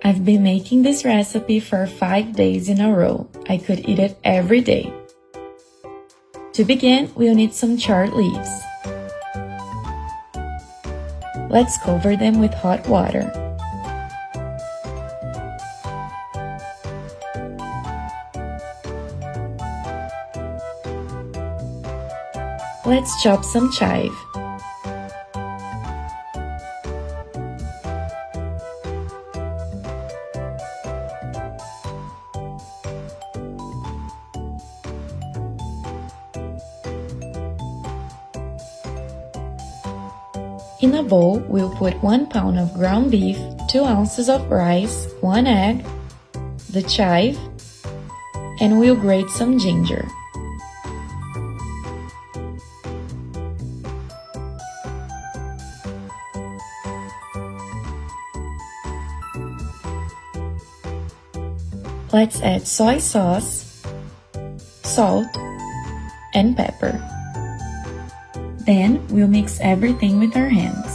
I've been making this recipe for 5 days in a row. I could eat it every day. To begin, we'll need some chard leaves. Let's cover them with hot water. Let's chop some chive. In a bowl, we'll put 1 pound of ground beef, 2 ounces of rice, 1 egg, the chive, and we'll grate some ginger. Let's add soy sauce, salt, and pepper. Then we'll mix everything with our hands.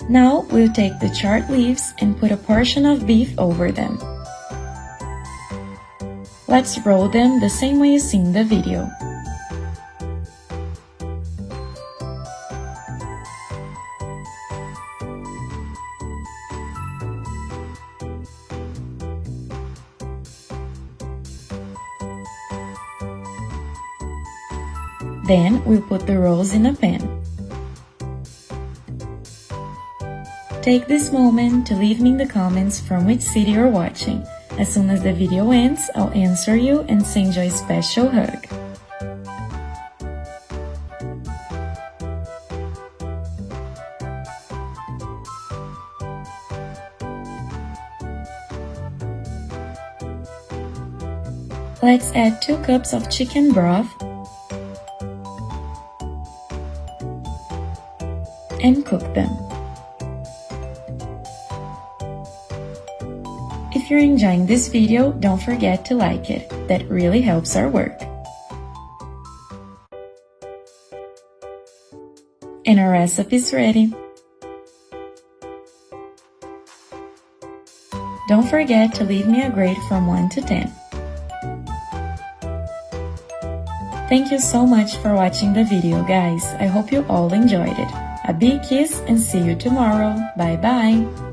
Now we'll take the chard leaves and put a portion of beef over them. Let's roll them the same way you see in the video. Then we'll put the rolls in a pan. Take this moment to leave me in the comments from which city you're watching. As soon as the video ends, I'll answer you and send you a special hug. Let's add 2 cups of chicken broth and cook them. If you're enjoying this video, don't forget to like it. That really helps our work. And our recipe is ready. Don't forget to leave me a grade from 1 to 10. Thank you so much for watching the video, guys. I hope you all enjoyed it. A big kiss and see you tomorrow. Bye bye!